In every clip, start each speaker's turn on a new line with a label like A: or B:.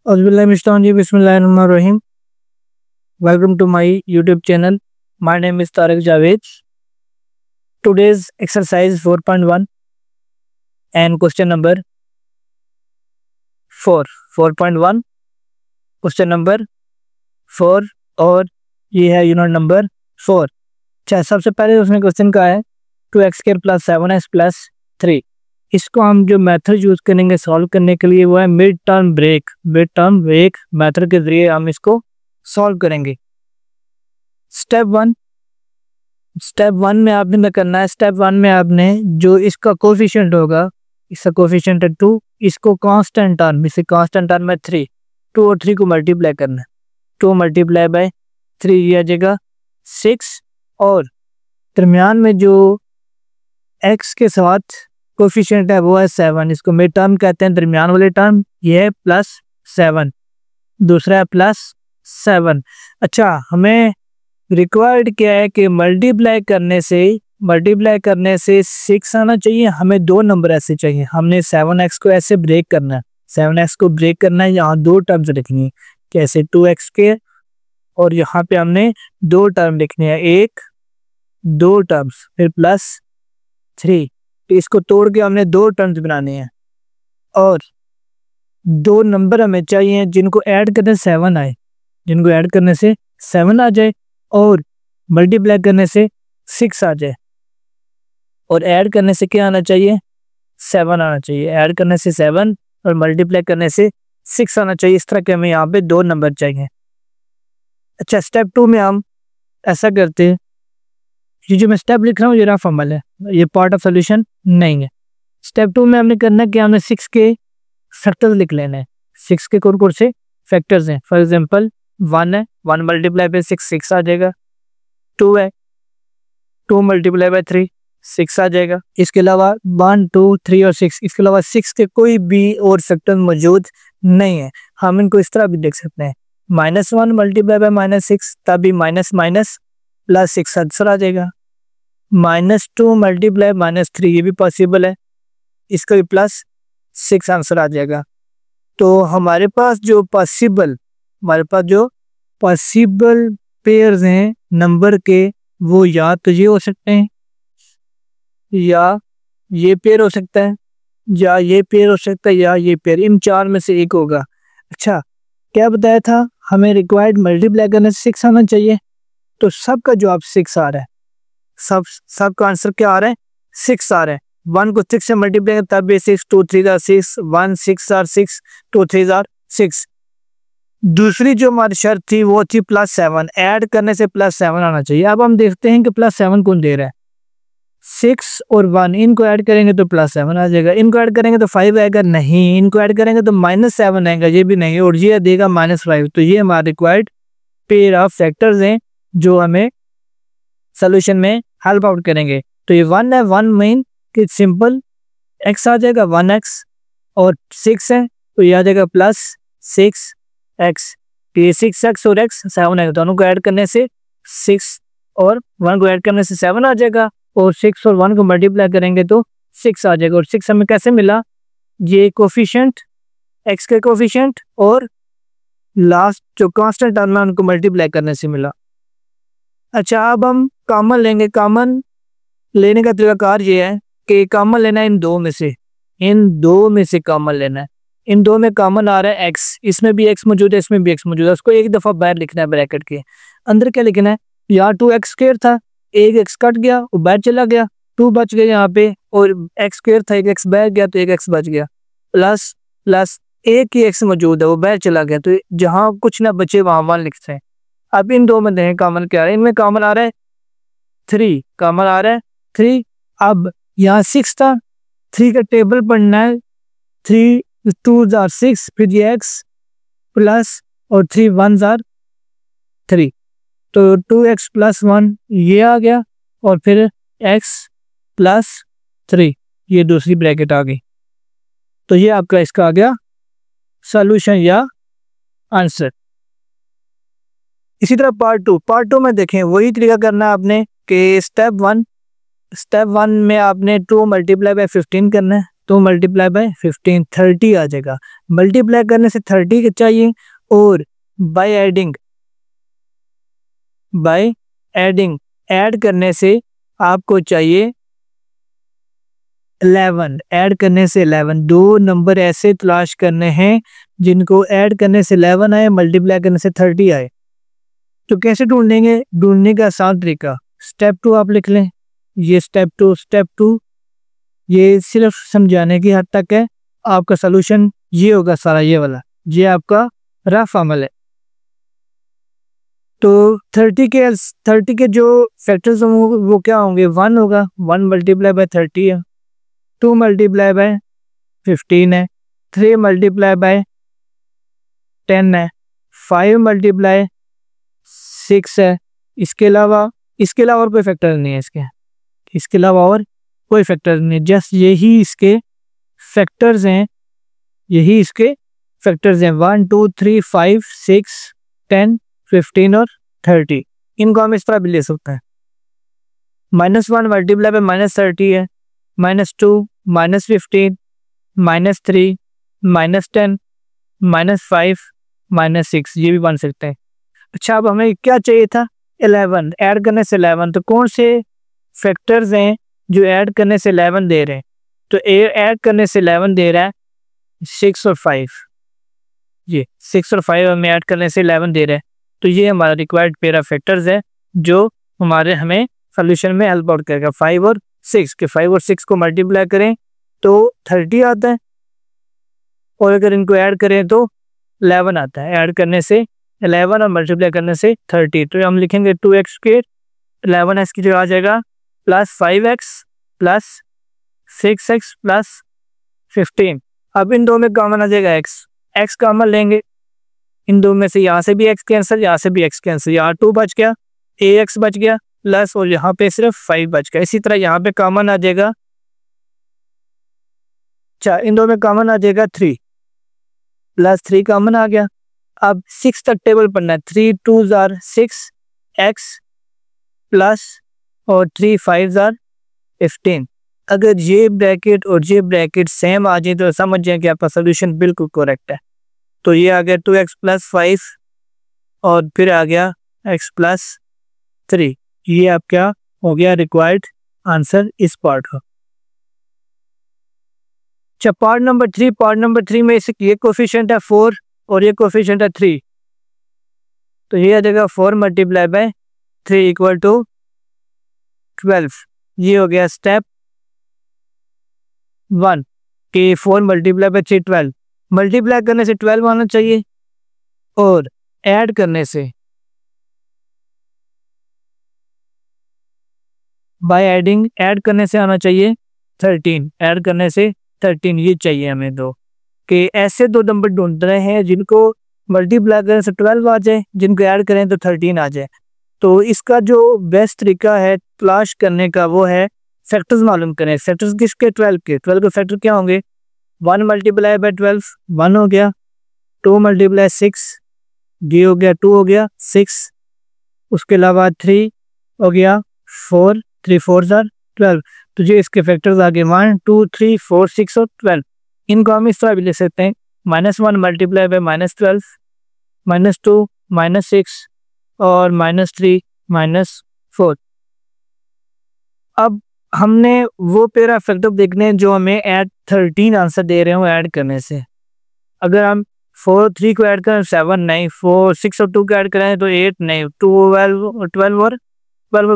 A: Bismillahirrahmanirrahim. Welcome to my YouTube channel. My name is Tariq Javed. Today's exercise 4.1 and question number 4. 4.1 question number 4 और ये है unit number 4. अच्छा, सबसे पहले उसमें क्वेश्चन का है 2x² + 7x + 3. इसको हम जो मेथड यूज़ करेंगे सॉल्व करने के लिए वो है मिड टर्म ब्रेक मेथड के ज़रिए हम इसको सॉल्व करेंगे. स्टेप वन में आपने क्या करना है. स्टेप वन में आपने जो इसका कोफिशिएंट होगा, इसका कोफिशिएंट है 2, इसको कांस्टेंट टर्म, इसे कांस्टेंट टर्म में 3, 2 और 3 को मल्टीप्लाई करना है. 2 × 3 ये आ जाएगा 6 और दरमियान में जो x के साथ कोफिशिएंट है वो है 7. इसको मिड टर्म कहते हैं, दरमियान वाले टर्म. ये है +7, दूसरा है +7. अच्छा, हमें रिक्वायर्ड क्या है कि मल्टीप्लाई करने से 6 आना चाहिए. हमें 2 नंबर ऐसे चाहिए. हमने 7x को ऐसे ब्रेक करना है. 7x को ब्रेक करना है, यहाँ 2 टर्म्स लिखनी है. कैसे 2x के, और यहाँ पे हमने 2 टर्म लिखने हैं, 1 2 टर्म्स, फिर +3. इसको तोड़ के हमने 2 टर्म्स बनाने हैं और 2 नंबर हमें चाहिए जिनको ऐड करने 7 आए, जिनको ऐड करने से 7 आ जाए और मल्टीप्लाई करने से 6 आ जाए. और ऐड करने से क्या आना चाहिए? 7 आना चाहिए. ऐड करने से 7 और मल्टीप्लाई करने से 6 आना चाहिए. इस तरह के हमें यहाँ पे 2 नंबर चाहिए. अच्छा, स्टेप 2 में हम ऐसा करते हैं, ये जो मैं स्टेप लिख रहा हूँ ये रफ अमल है, ये पार्ट ऑफ सोल्यूशन नहीं है. स्टेप 2 में हमने करना है कि हमने 6 के फैक्टर्स लिख लेना है. 6 के कौन कौन से फैक्टर्स हैं? फॉर एग्जांपल 1 है, 1 × 6 आ जाएगा. 2 है, 2 × 3 6 आ जाएगा. इसके अलावा 1 2 3 और 6, इसके अलावा 6 के कोई भी और फैक्टर मौजूद नहीं है. हम इनको इस तरह भी देख सकते हैं, -1 × -6 तभी माइनस +6 आंसर आ जाएगा. -2 × -3 ये भी पॉसिबल है, इसका भी +6 आंसर आ जाएगा. तो हमारे पास जो पॉसिबल पेयर्स हैं नंबर के, वो या तो ये हो सकते हैं, या ये पेयर हो सकता है, या ये पेयर हो सकता है, या ये पेयर. इन 4 में से एक होगा. अच्छा, क्या बताया था? हमें रिक्वायर्ड मल्टीप्लाई करने से 6 आना चाहिए. तो सबका जवाब 6 आ रहा है. सबका आंसर क्या आ रहा है? 6 आ रहा है. 1 को 6 से मल्टीप्लाई करता है 6, 2 3 6, 1 6 6, 2 3 6. दूसरी जो हमारी शर्त थी वो थी +7. ऐड करने से +7 आना चाहिए. अब हम देखते हैं कि +7 कौन दे रहा है. 6 और 1 इनको ऐड करेंगे तो +7 आ जाएगा. इनको ऐड करेंगे तो 5 आएगा, नहीं. इनको ऐड करेंगे तो -7 आएगा, ये भी नहीं. और ये देगा -5. तो ये हमारे रिक्वायर्ड पेयर ऑफ फैक्टर्स हैं जो हमें सोल्यूशन में हेल्प आउट करेंगे. तो ये 1 है, 1 मेन कि सिंपल x आ जाएगा 1x, और 6 है तो ये आ जाएगा +6x. ये 6x और x 7 है, दोनों को ऐड करने से 6 और 1 को ऐड करने से 7 आ जाएगा, और 6 और 1 को मल्टीप्लाई करेंगे तो 6 आ जाएगा. और 6 हमें कैसे मिला? ये कोफिशिएंट, x के कोफिशिएंट और लास्ट जो कांस्टेंट टर्म है उनको मल्टीप्लाई करने से मिला. अच्छा, अब हम कॉमन लेंगे. कॉमन लेने का तरीकाकार ये है कि कॉमन लेना है इन दो में से कॉमन लेना है. इन दो में कॉमन आ रहा है x, इसमें भी x मौजूद है, इसमें भी x मौजूद है. उसको एक दफ़ा बाहर लिखना है ब्रैकेट के अंदर. क्या लिखना है? यहाँ 2x² था, एक x कट गया, वो बाहर चला गया, 2 बच गया यहाँ पे, और x² था, एक x बाहर गया तो एक x बच गया, प्लस एक ही x मौजूद है, वो बाहर चला गया, तो जहाँ कुछ ना बचे वहाँ 1 लिखते हैं. अब इन दो में देखें कॉमन क्या आ रहा है. इनमें कॉमन आ रहा है 3, कॉमन आ रहा है 3. अब यहाँ 6 था, 3 का टेबल पढ़ना है. 3 2 are 6, फिर ये x प्लस और 3 1 are 3, तो 2x + 1 ये आ गया, और फिर x + 3 ये दूसरी ब्रैकेट आ गई. तो ये आपका इसका आ गया सॉल्यूशन या आंसर. इसी तरह पार्ट टू में देखें, वही तरीका करना है आपने कि स्टेप वन में आपने 2 × 15 करना है. तो मल्टीप्लाई बाय 15 30 आ जाएगा। मल्टीप्लाई करने से 30 चाहिए और बाय एडिंग ऐड करने से आपको चाहिए 11। ऐड करने से 11, दो नंबर ऐसे तलाश करने हैं जिनको ऐड करने से 11 आए, मल्टीप्लाई करने से 30 आए। तो कैसे ढूंढेंगे? ढूंढने का आसान तरीका, स्टेप 2 आप लिख लें। ये स्टेप टू ये सिर्फ समझाने की हद तक है। आपका सोल्यूशन ये होगा सारा, ये वाला, ये आपका रफ अमल है। तो 30 के जो फैक्टर्स होंगे वो क्या होंगे? 1 होगा, 1 मल्टीप्लाई बाय 30 है, 2 मल्टीप्लाई बाय 15 है, 3 मल्टीप्लाई बाय 10 है, 5 मल्टीप्लाई 6 है। इसके अलावा और कोई फैक्टर नहीं है इसके अलावा और कोई फैक्टर नहीं है। जस्ट यही इसके फैक्टर्स हैं 1 2 3 5 6 10 15 और 30। इनको हम इस तरह भी ले सकते हैं। -1 मल्टीप्लाई बाय -30 है, -2 -15 -3 -10 -5 -6, ये भी बन सकते हैं। अच्छा, अब हमें क्या चाहिए था? 11। ऐड करने से 11, तो कौन से फैक्टर्स हैं जो ऐड करने से 11 दे रहे हैं? तो ऐड करने से 11 दे रहा है 6 और 5। ये 6 और 5 हमें ऐड करने से 11 दे रहा है। तो ये हमारा रिक्वायर्ड पेयर ऑफ फैक्टर्स है जो हमें सोल्यूशन में हेल्प आउट करेगा। 5 और 6 के 5 और 6 को मल्टीप्लाई करें तो 30 आता है, और अगर इनको ऐड करें तो 11 आता है। ऐड करने से 11 और मल्टीप्लाई करने से 30। तो हम लिखेंगे 2x स्क्वायर 11x की जो आ जाएगा plus 5x plus 6x plus 15। अब इन दो में कॉमन आ जाएगा x कॉमन लेंगे, इन दो में से यहाँ से भी x कैंसिल, यहाँ से भी x कैंसिल, यहाँ 2 बच गया, ax बच गया प्लस, और यहाँ पे सिर्फ 5 बच गया। इसी तरह यहाँ पे कॉमन आ जाएगा, अच्छा इन दो में कॉमन आ जाएगा 3 प्लस 3 कॉमन आ गया। अब 6 तक टेबल पढ़ना है। 3 2 जार 6 x प्लस और 3 5 जार 15। अगर ये ब्रैकेट और ये ब्रैकेट सेम आ जाए तो समझ जाए कि आपका सोल्यूशन बिल्कुल करेक्ट है। तो ये आ गया 2x प्लस 5 और फिर आ गया x प्लस 3। ये आपका हो गया रिक्वायर्ड आंसर इस पार्ट का। अच्छा, पार्ट नंबर 3 में ये कोफिशिएंट है 4 और ये कोफिशिएंट है 3। तो ये आ जाएगा 4 मल्टीप्लाई बाय 3 इक्वल टू 12। ये हो गया स्टेप 1 कि 4 मल्टीप्लाई बाय 3 12। मल्टीप्लाई करने से 12 आना चाहिए और ऐड करने से बाय एडिंग ऐड करने से आना चाहिए 13। ऐड करने से 13 ये चाहिए हमें दो, कि ऐसे दो नंबर ढूंढ रहे हैं जिनको मल्टीप्लाई करने से 12 आ जाए, जिनको ऐड करें तो 13 आ जाए। तो इसका जो बेस्ट तरीका है तलाश करने का वो है फैक्टर्स मालूम करें। फैक्टर्स किसके? 12 के। 12 के फैक्टर क्या होंगे? 1 मल्टीप्लाई बाय 12 1 हो गया, 2 मल्टीप्लाई 6 ये हो गया 2 हो गया 6, उसके अलावा 3 हो गया 4, 3 4 जार 12। तो ये इसके फैक्टर्स आ गए 1 2 3 4 6 और 12। इनको हम इस तरह भी ले सकते हैं, -1 मल्टीप्लाई बाय -12 -2 -6 और -3 -4। अब हमने वो पेरा फैक्टर देखने हैं जो हमें ऐड 13 आंसर दे रहे हो ऐड करने से। अगर हम 4 और 3 को ऐड करें 7 नहीं, 4 6 और 2 को ऐड करें तो 8 नहीं, 12 और 12 और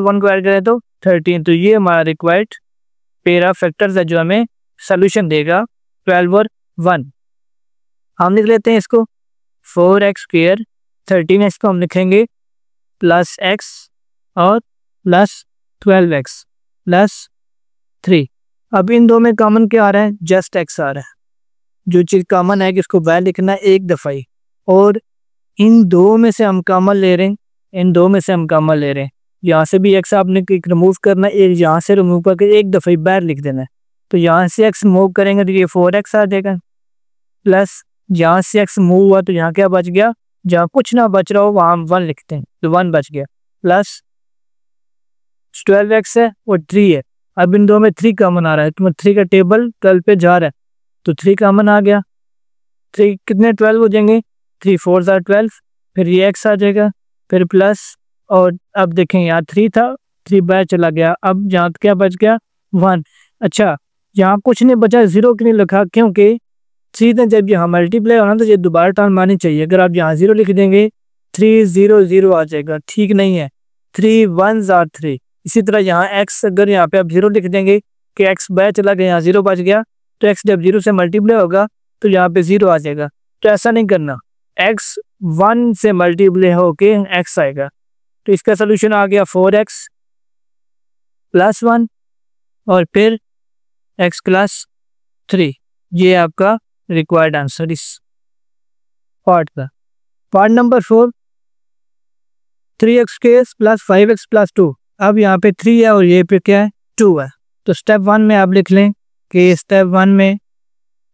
A: 1 को ऐड करें तो 13। तो ये हमारा रिक्वायर्ड पेरा फैक्टर्स है जो हमें सोल्यूशन देगा 12 और 1। हम लिख लेते हैं इसको 4x स्क्वायर 13x को हम लिखेंगे प्लस x और प्लस 12x प्लस 3। अब इन दो में कॉमन क्या आ रहा है? जस्ट x आ रहा है। जो चीज़ कॉमन है कि इसको वह लिखना है एक दफ़ा ही, और इन दो में से हम कॉमन ले रहे हैं, यहाँ से भी x आपने रिमूव करना है, एक यहाँ से रिमूव करके एक दफ़ा ही बाहर लिख देना है। तो यहाँ से x मूव करेंगे तो ये 4x आ जाएगा, प्लस यहाँ से x मूव हुआ तो यहाँ क्या बच गया? जहाँ कुछ ना बच रहा हो वहाँ हम 1 लिखते हैं तो 1 बच गया, प्लस 12x है और 3 है। अब इन दो में 3 कॉमन आ रहा है, तो 3 का टेबल 12 पे जा रहा है, तो 3 कॉमन आ गया। 3 कितने 12 हो जाएंगे, 3 4 12, फिर ये x आ जाएगा, फिर प्लस, और अब देखें यहाँ 3 था, 3 बाहर चला गया, अब यहाँ क्या बच गया 1। अच्छा, यहाँ कुछ नहीं बचा, 0 क्यों नहीं लिखा, क्योंकि 3 ने जब यहाँ मल्टीप्लाई होना तो ये दोबारा टर्म मानी चाहिए। अगर आप यहाँ 0 लिख देंगे 3 0 0 आ जाएगा, ठीक नहीं है। 3 1 आर 3। इसी तरह यहाँ x, अगर यहाँ पे आप 0 लिख देंगे कि x बाहर चला गया, यहाँ 0 बच गया, तो x जब 0 से मल्टीप्लाई होगा तो यहाँ पे 0 आ जाएगा। तो ऐसा नहीं करना, x 1 से मल्टीप्लाई होके x आएगा। तो इसका सोल्यूशन आ गया 4x + 1 और फिर x + 3। ये आपका रिक्वायर्ड आंसर इस पार्ट का। Part number 4, 3x² + 5x + 2। अब यहाँ पे 3 है और ये पे क्या है 2 है। तो स्टेप 1 में आप लिख लें कि स्टेप 1 में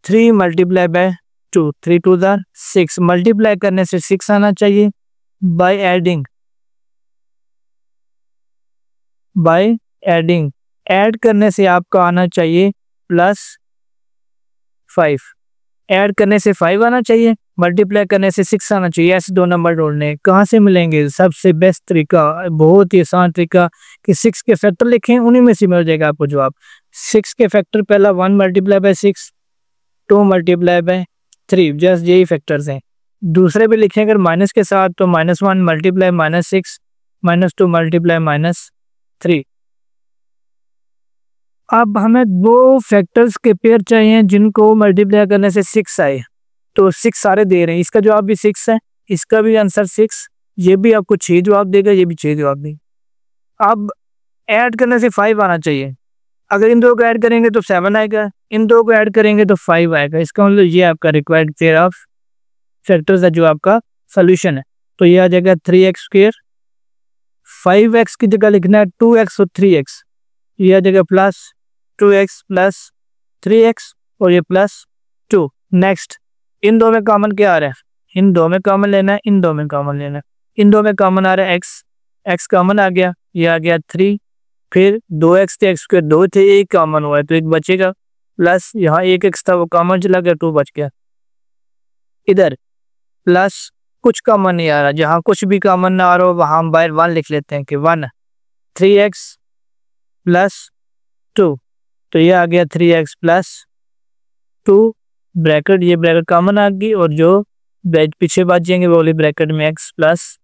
A: 3 × 2, 3 2 6, मल्टीप्लाई करने से 6 आना चाहिए, बाय एडिंग ऐड करने से आपका आना चाहिए +5, ऐड करने से 5 आना चाहिए, मल्टीप्लाई करने से 6 आना चाहिए। ऐसे दो नंबर ढूंढने कहाँ से मिलेंगे, सबसे बेस्ट तरीका, बहुत ही आसान तरीका कि 6 के फैक्टर लिखें, उन्हीं में से मिल जाएगा आपको जवाब। 6 के फैक्टर पहला 1 × 6, 2 × 3, जस्ट यही फैक्टर्स हैं। दूसरे भी लिखें अगर माइनस के साथ तो -1 × -6, -2 × -3। अब हमें दो फैक्टर्स के पेयर चाहिए जिनको मल्टीप्लाई करने से 6 आए, तो 6 सारे दे रहे हैं, इसका जवाब भी 6 है, इसका भी आंसर 6, ये भी आपको 6 जवाब देगा, ये भी 6 जवाब देगा। अब ऐड करने से 5 आना चाहिए, अगर इन दो को ऐड करेंगे तो 7 आएगा, इन दो को ऐड करेंगे तो 5 आएगा। इसका मतलब ये आपका रिक्वायर्ड पेयर ऑफ फैक्टर्स है जो आपका सोल्यूशन है। तो ये आ जाएगा 3x², 5x की जगह लिखना है 2x और 3x, ये आ जाएगा +2x + 3x और ये +2। नेक्स्ट, इन दो में कॉमन क्या आ रहा है, इन दो में कॉमन लेना है, इन दो में कॉमन लेना है। इन दो में कॉमन आ रहा है x कॉमन आ गया, ये आ गया 3, फिर 2x थे, x² 2 थे, एक कॉमन हुआ है तो एक बचेगा, प्लस यहाँ एक x था वो कॉमन चला गया, 2 बच गया। इधर प्लस कुछ कॉमन नहीं आ रहा, जहाँ कुछ भी कॉमन ना आ रहा हो वहाँ हम बाहर 1 लिख लेते हैं कि 1, 3x + 2, तो ये आ गया 3x + 2 ब्रैकेट, ये ब्रैकेट कॉमन आ गई और जो पीछे बच जाएंगे वो वाली ब्रैकेट में x +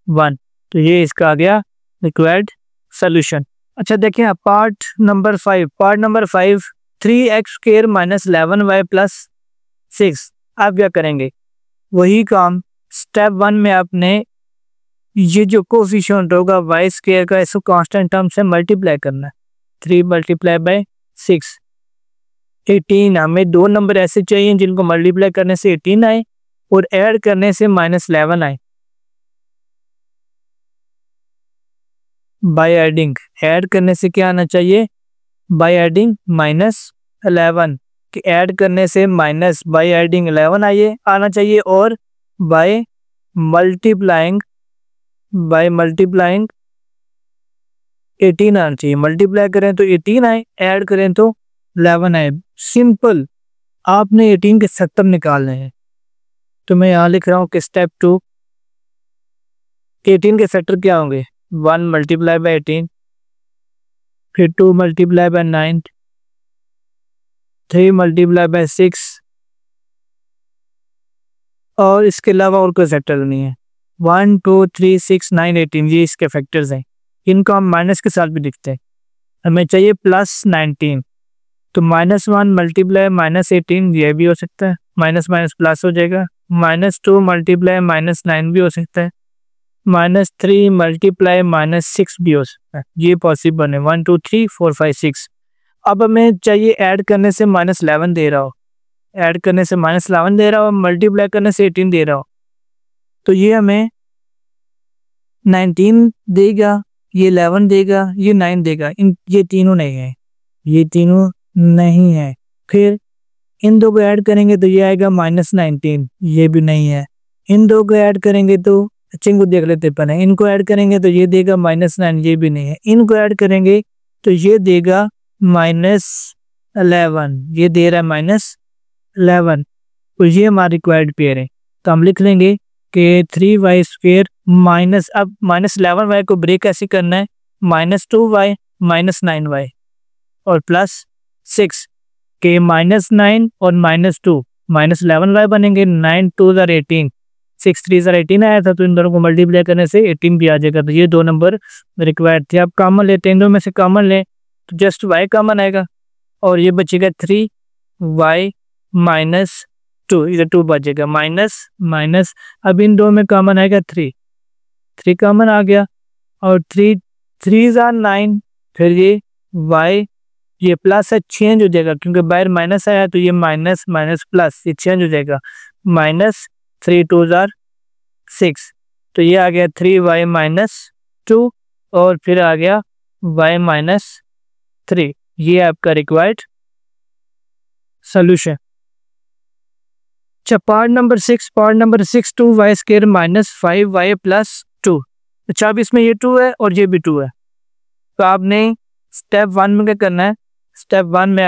A: 1, तो ये इसका आ गया रिक्वायर्ड सोल्यूशन। अच्छा देखिए पार्ट नंबर 5, 3x² - 11y + 6। आप क्या करेंगे, वही काम स्टेप 1 में आपने ये जो कोफिशिएंट होगा y² का इसको कांस्टेंट टर्म से मल्टीप्लाई करना है। 3 × 6 18। हमें दो नंबर ऐसे चाहिए जिनको मल्टीप्लाई करने से 18 आए और ऐड करने से -11 आए। बाय एडिंग, ऐड करने से क्या आना चाहिए, बाय एडिंग -11, कि ऐड करने से बाय एडिंग 11 आना चाहिए, और बाय मल्टीप्लाइंग 18 आना चाहिए। मल्टीप्लाई करें तो 18 आए, ऐड करें तो 11 आए। सिंपल, आपने 18 के फैक्टर निकालने हैं, तो मैं यहाँ लिख रहा हूँ कि स्टेप 2, 18 के फैक्टर क्या होंगे, 1 × 18, फिर 2 × 9, 3 × 6, और इसके अलावा और कोई फैक्टर नहीं है। 1 2 3 6 9 18 ये इसके फैक्टर्स हैं, इनको हम माइनस के साथ भी लिखते हैं। हमें चाहिए +19, तो -1 × -18 ये भी हो सकता है, माइनस माइनस प्लस हो जाएगा। -2 × -9 भी हो सकता है, -3 × -6 भी हो सकता है, ये पॉसिबल है। 1 2 3 4 5 6। अब हमें चाहिए ऐड करने से -11 दे रहा हो, ऐड करने से -11 दे रहा हो, मल्टीप्लाई करने से 18 दे रहा हो, तो ये हमें 19 देगा, ये 11 देगा, ये 9 देगा। ये तीनों नहीं है, ये तीनों नहीं है। फिर इन दो को ऐड करेंगे तो ये आएगा -19, ये भी नहीं है। इन दो को ऐड करेंगे तो अच्छे को देख लेते पहले, इनको ऐड करेंगे तो ये देगा -9, ये भी नहीं है। इनको ऐड करेंगे तो ये देगा -11, ये दे रहा है -11, तो ये हमारा रिक्वायर्ड पेयर है। तो हम लिख लेंगे कि 3y² माइनस, अब -11y को ब्रेक ऐसे करना है, -2y -9y और +6 के -9 और -2 -11y बनेंगे, 9 2 ज़र 18, 6 3 ज़र 18 आया था, तो इन दोनों को मल्टीप्लाई करने से 18 भी आ जाएगा। तो ये 2 नंबर रिक्वायर्ड थे। अब कॉमन लेते हैं, इन दोनों में से कॉमन लें तो जस्ट y कॉमन आएगा और ये बचेगा 3y -2, इधर 2 बचेगा, माइनस अब इन दो में कॉमन आएगा 3 कॉमन आ गया और 3 3 ज़र 9, फिर ये y, ये प्लस है, चेंज हो जाएगा क्योंकि बाहर माइनस आया तो ये माइनस माइनस प्लस, ये चेंज हो जाएगा, -3 2 ज़र 6, तो ये आ गया 3y -2 और फिर आ गया y -3। ये आपका रिक्वायर्ड सोल्यूशन। अच्छा, पार्ट नंबर 6 2y² -5y + 2। अच्छा, अब इसमें ये 2 है और ये भी 2 है, तो आपने स्टेप 1 में क्या करना है, स्टेप 1 में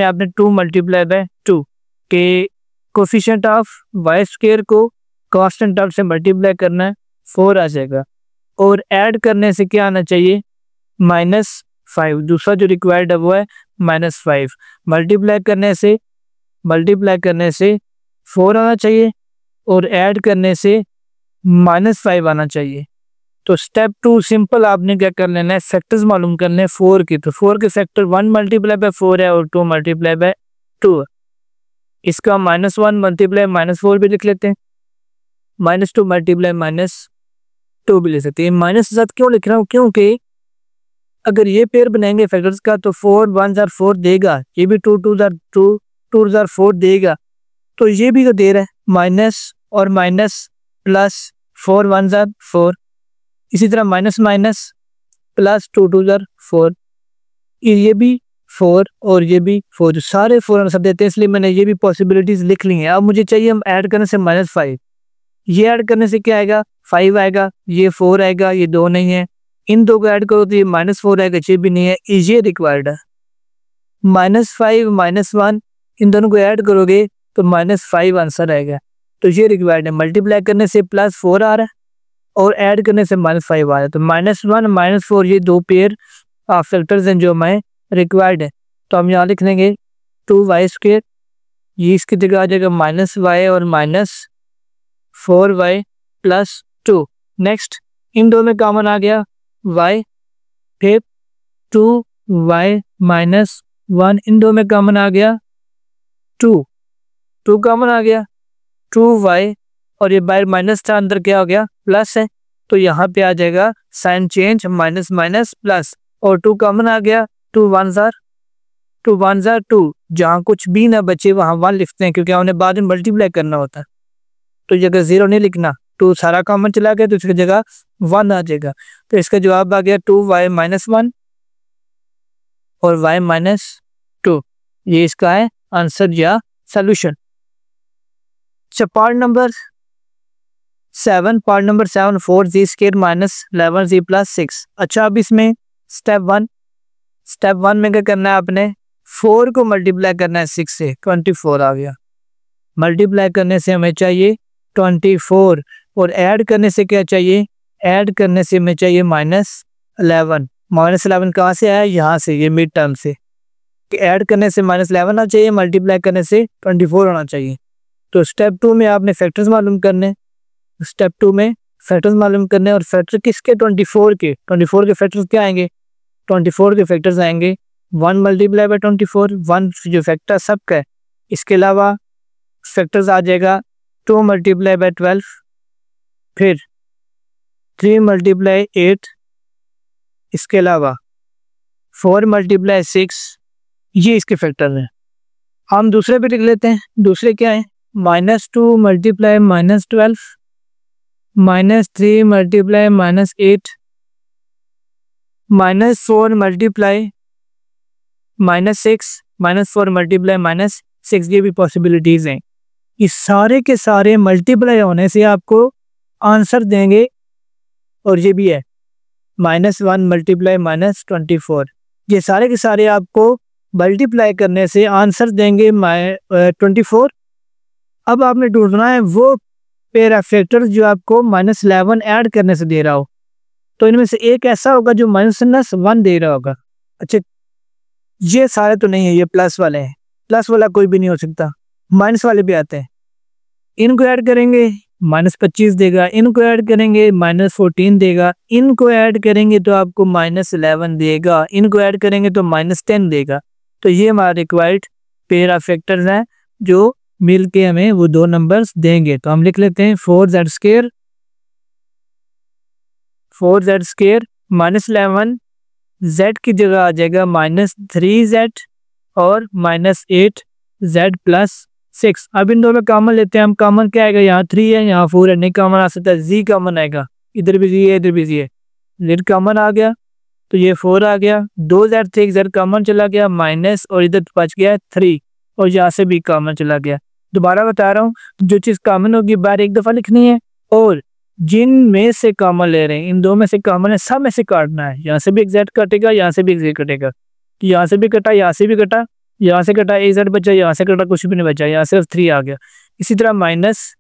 A: आपने 2 × 2 के कोफिशिएंट ऑफ y² को कांस्टेंट टर्म से मल्टीप्लाई करना है, 4 आ जाएगा और ऐड करने से क्या आना चाहिए, -5। दूसरा जो रिक्वायर्ड है वो है -5, मल्टीप्लाई करने से 4 आना चाहिए और ऐड करने से -5 आना चाहिए। तो स्टेप 2 सिंपल, आपने क्या कर लेना है, फैक्टर्स मालूम करने हैं 4 की। तो 4 के फैक्टर 1 × 4 है और 2 × 2। इसका -1 × -4 भी लिख लेते हैं, -2 × -2 भी ले सकते हैं। माइनस के साथ क्यों लिख रहा हूँ, क्योंकि अगर ये पेयर बनाएंगे फैक्टर्स का तो 4 1 ज़र 4 देगा, ये भी 2 2 ज़र 2 ज़र 4 देगा, तो ये भी तो दे रहा है माइनस और माइनस प्लस 4 1 ज़र 4, इसी तरह माइनस प्लस 2 2 ज़र 4, ये भी 4 और ये भी 4, सारे 4 सब देते हैं, इसलिए मैंने ये भी पॉसिबिलिटीज लिख ली हैं। अब मुझे चाहिए हम ऐड करने से -5, ये ऐड करने से क्या आएगा, 5 आएगा, ये 4 आएगा, ये 2 नहीं है, इन दो को ऐड करो तो ये -4 आएगा, ये भी नहीं है, ये रिक्वायर्ड है। -5 -1 इन दोनों को ऐड करोगे तो -5 आंसर आएगा, तो ये रिक्वायर्ड है। मल्टीप्लाई करने से +4 आ रहा है और ऐड करने से -5 आ रहा है, तो -1 -4 ये 2 पेयर ऑफ फैक्टर्स हैं जो हमें रिक्वायर्ड है। तो हम यहाँ लिख लेंगे 2y², ये इसकी जगह आ जाएगा -y और -4y + 2। नेक्स्ट, इन दो में कॉमन आ गया y, फिर 2y -1, इन दो में कॉमन आ गया 2 कॉमन आ गया, 2y और ये बाहर माइनस था, अंदर क्या हो गया, प्लस है, तो यहाँ पे आ जाएगा sign change, minus minus plus, और 2 कॉमन आ गया, 2 1 ज़र 2, जहाँ कुछ भी ना बचे वहाँ 1 लिखते हैं क्योंकि हमने बाद में मल्टीप्लाई करना होता है, तो जगह 0 नहीं लिखना, 2 सारा कॉमन चला गया तो इसकी जगह 1 आ जाएगा। तो इसका जवाब आ गया 2y -1 और y -2, ये इसका है आंसर या solution. Part number 7 4z² -11z + 6। अच्छा, अब इसमें स्टेप 1 में क्या करना है, आपने 4 को मल्टीप्लाई करना है 6 से, 24 आ गया, मल्टीप्लाई करने से हमें चाहिए 24 और ऐड करने से क्या चाहिए, ऐड करने से हमें चाहिए -11। -11 कहाँ से आया, यहाँ से, ये मिड टर्म से, कि ऐड करने से -11 आना चाहिए, मल्टीप्लाई करने से 24 होना चाहिए। तो स्टेप 2 में आपने फैक्टर्स मालूम करने, स्टेप 2 में फैक्टर्स मालूम करने, और फैक्टर किसके, 24 के फैक्टर्स क्या आएंगे, 24 के फैक्टर्स आएंगे 1 × 24, 1 जो फैक्टर सबका है, इसके अलावा फैक्टर्स आ जाएगा 2 × 12, फिर 3 × 8, इसके अलावा 4 × 6, ये इसके फैक्टर हैं। हम दूसरे पे लिख लेते हैं, दूसरे क्या है, -2 × -12, -3 × -8, -4 × -6, ये भी पॉसिबिलिटीज हैं। इस सारे के सारे मल्टीप्लाई होने से आपको आंसर देंगे, और ये भी है -1 × -24, ये सारे के सारे आपको मल्टीप्लाई करने से आंसर देंगे 24। अब आपने ढूंढना है वो पेयर ऑफ फैक्टर्स जो आपको -11 ऐड करने से दे रहा हो। तो इनमें से एक ऐसा होगा जो -1 दे रहा होगा। अच्छा, ये सारे तो नहीं है, ये प्लस वाले हैं। प्लस वाला कोई भी नहीं हो सकता, माइनस वाले भी आते हैं। इनको ऐड करेंगे -25 देगा, इनको ऐड करेंगे -14 देगा, इनको ऐड करेंगे तो आपको -11 देगा, इनको ऐड करेंगे तो -10 देगा। तो ये हमारा रिक्वायर्ड पेयर ऑफ फैक्टर्स हैं जो मिल के हमें वो दो नंबर्स देंगे। तो हम लिख लेते हैं 4z स्क्वायर -11, z की जगह आ जाएगा -3z और -8z + 6। अब इन दो में कॉमन लेते हैं हम। कॉमन क्या आएगा, यहाँ 3 है, यहाँ 4 है, नहीं कॉमन आ सकता, z कॉमन आएगा, इधर भी z है, इधर भी z है, z कॉमन आ गया तो ये 4 आ गया। 2z थे, एक z कॉमन चला गया, माइनस और इधर बच गया 3 और यहाँ से भी कॉमन चला गया। दोबारा बता रहा हूँ, जो चीज़ कॉमन होगी बार एक दफ़ा लिखनी है और जिन में से कॉमन ले रहे हैं, इन दो में से कॉमन है, सब में से काटना है। यहाँ से भी एक z कटेगा, यहाँ से भी एक z कटेगा, तो यहाँ से भी कटा, यहाँ से भी कटा, यहाँ से कटा, एक z बचा, यहाँ से कटा, कुछ भी नहीं बचा, यहाँ सिर्फ 3 आ गया। इसी तरह माइनस,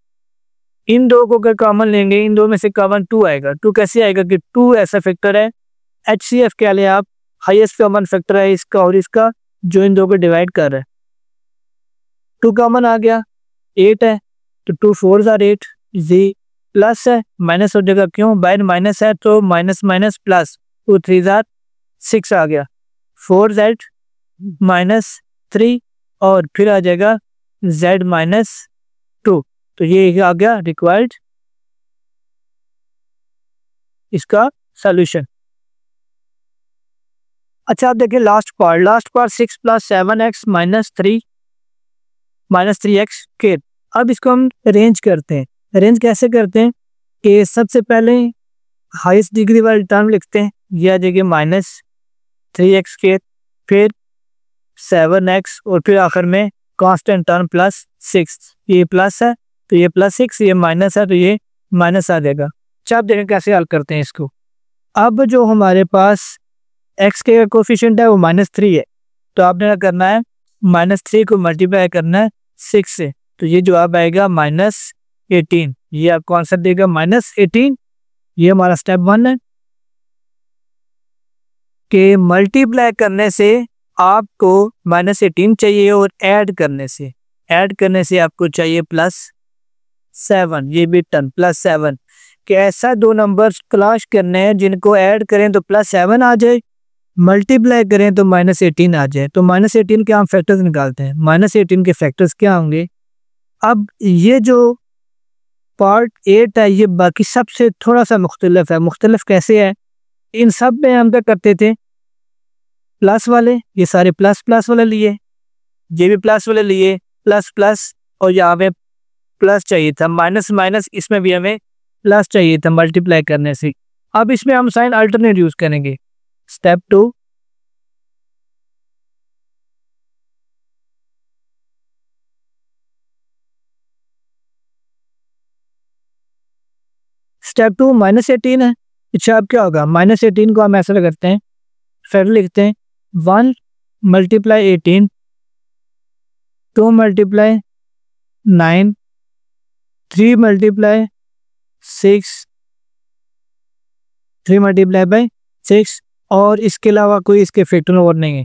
A: इन दो को अगर कॉमन लेंगे, इन दो में से कॉमन 2 आएगा। 2 कैसे आएगा कि 2 ऐसा फैक्टर है, HCF कह लें आप, हाईएस्ट कॉमन फैक्टर है इसका और इसका, जो इन दो को डिवाइड कर रहा है। 2 कॉमन आ गया, 8 है, तो 2 4 ज़ार 8, z प्लस है, माइनस हो जाएगा, क्यों, बाहर माइनस है तो माइनस माइनस प्लस, 2 3 ज़ार 6 आ गया, 4z -3 और फिर आ जाएगा z -2। तो ये आ गया रिक्वायर्ड इसका सॉल्यूशन। अच्छा, आप देखिए लास्ट पार्ट 6 + 7x -3x के। अब इसको हम अरेंज करते हैं। अरेंज कैसे करते हैं कि सबसे पहले हाईएस्ट डिग्री वाली टर्म लिखते हैं, यह आ जाएगी -3x के, फिर 7x और फिर आखिर में कांस्टेंट टर्म +6। ये प्लस है तो ये +6, ये माइनस है तो ये माइनस आ जाएगा। अच्छा, आप देखें कैसे हल करते हैं इसको। अब जो हमारे पास x के कोफिशिएंट है वो -3 है, तो आपने क्या करना है, -3 को मल्टीप्लाई करना है 6 से, तो ये जवाब आएगा -18। ये आपको आंसर देगा -18। ये हमारा स्टेप 1 है कि मल्टीप्लाई करने से आपको -18 चाहिए और ऐड करने से आपको चाहिए +7। ये भी टर्म +7 कि ऐसा दो नंबर्स तलाश करने हैं जिनको ऐड करें तो +7 आ जाए, मल्टीप्लाई करें तो -18 आ जाए। तो -18 के हम फैक्टर्स निकालते हैं। -18 के फैक्टर्स क्या होंगे। अब ये जो पार्ट 8 है ये बाकी सबसे थोड़ा सा मुख्तलिफ है। मुख्तलिफ कैसे है, इन सब में हम क्या करते थे, प्लस वाले, ये सारे प्लस वाले लिए, ये भी प्लस वाले लिए, प्लस और यहाँ पे प्लस चाहिए था, माइनस इसमें भी हमें प्लस चाहिए था मल्टीप्लाई करने से। अब इसमें हम साइन अल्टरनेट यूज करेंगे। स्टेप 2, -18 है। अच्छा, अब क्या होगा, -18 को हम ऐसा करते हैं, फिर लिखते हैं 1 × 18, 2 × 9, 3 × 6, 3 × 6 और इसके अलावा कोई इसके फैक्टर और नहीं है।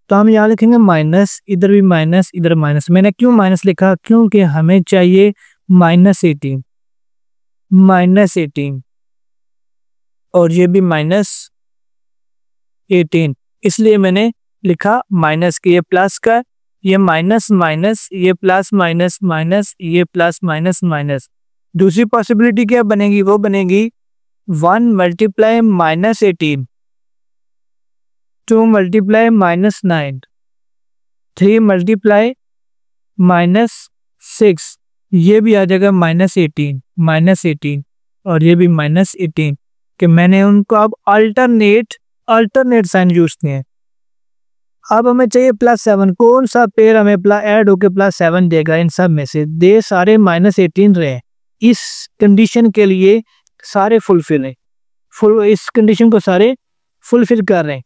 A: तो हम यहाँ लिखेंगे माइनस, इधर भी माइनस, इधर माइनस। मैंने क्यों माइनस लिखा, क्योंकि हमें चाहिए -18 और ये भी -18, इसलिए मैंने लिखा माइनस के, ये प्लस का, ये माइनस, ये प्लस माइनस, ये प्लस माइनस। दूसरी पॉसिबिलिटी क्या बनेगी, वो बनेगी 1 × -18, 2 × -9, 3 × -6, ये भी आ जाएगा -18 और ये भी -18 कि मैंने उनको अब अल्टरनेट साइन यूज किए हैं। अब हमें चाहिए +7, कौन सा पेयर हमें ऐड होकर +7 देगा। इन सब में से दे सारे -18 रहे, इस कंडीशन के लिए सारे फुलफिल हैं, इस कंडीशन को सारे फुलफिल कर रहे हैं।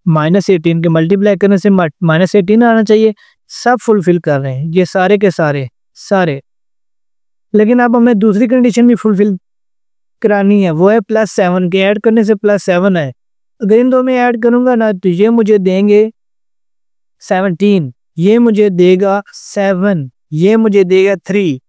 A: -18 के मल्टीप्लाई करने से -18 आना चाहिए। सब फुलफिल कर रहे हैं ये सारे के सारे। लेकिन अब हमें दूसरी कंडीशन भी फुलफिल करानी है, वो है +7 के ऐड करने से +7 है। अगर इन दो में ऐड करूंगा ना तो ये मुझे देंगे 17, ये मुझे देगा 7, ये मुझे देगा 3,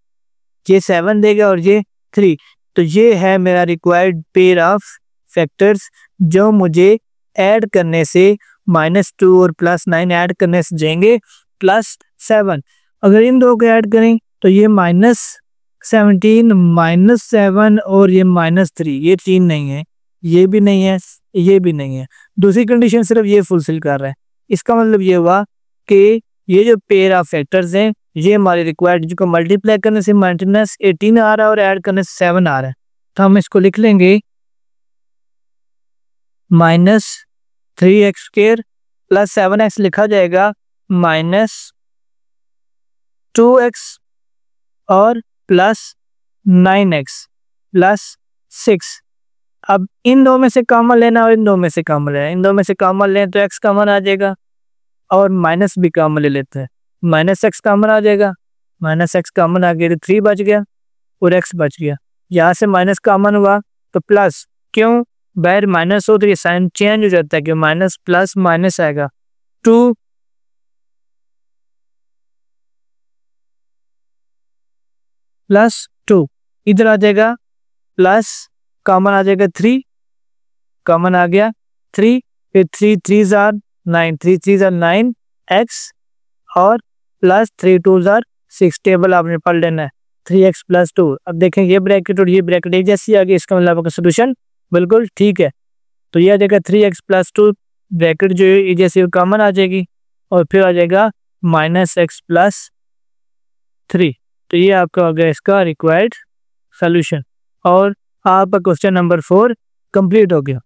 A: ये 7 देगा और ये 3। तो ये है मेरा रिक्वायर्ड पेयर ऑफ फैक्टर्स जो मुझे ऐड करने से -2 और +9 ऐड करने से जाएंगे +7। अगर इन दो को ऐड करें तो ये -17 -7 और ये -3, ये 3 नहीं है, ये भी नहीं है, ये भी नहीं है। दूसरी कंडीशन सिर्फ ये फुलफिल कर रहा है। इसका मतलब ये हुआ कि ये जो पेयर ऑफ फैक्टर्स हैं ये हमारे रिक्वायर्ड जिनको मल्टीप्लाई करने से -18 आ रहा है और ऐड करने से 7 आ रहा है। तो हम इसको लिख लेंगे -3x² + 7x लिखा जाएगा -2x और +9x +6। अब इन दो में से कॉमन लेना और इन दो में से कॉमन लेना। इन दो में से कॉमन लें तो x कॉमन आ जाएगा और माइनस भी कॉमन ले लेते हैं, -x कॉमन आ जाएगा, -x कॉमन आ गया तो 3 बच गया और x बच गया। यहाँ से माइनस कॉमन हुआ तो प्लस, क्यों बाहर माइनस हो तो ये साइन चेंज हो जाता है कि माइनस प्लस माइनस आएगा 2 + 2 इधर आ जाएगा प्लस कॉमन आ जाएगा 3, कॉमन आ गया 3, फिर 3 3 जार 9, 3 3 जार 9x और +3 2 जार 6। टेबल आपने पढ़ लेना है 3x + 2। अब देखें ये ब्रैकेट और ये ब्रैकेट एक जैसी आ गई, इसका मतलब आपका सोल्यूशन बिल्कुल ठीक है। तो ये आ जाएगा 3x + 2 ब्रैकेट जो है जैसे कॉमन आ जाएगी और फिर आ जाएगा -x + 3। तो ये आपका हो गया इसका रिक्वायर्ड सोल्यूशन और आपका क्वेश्चन नंबर 4 कंप्लीट हो गया।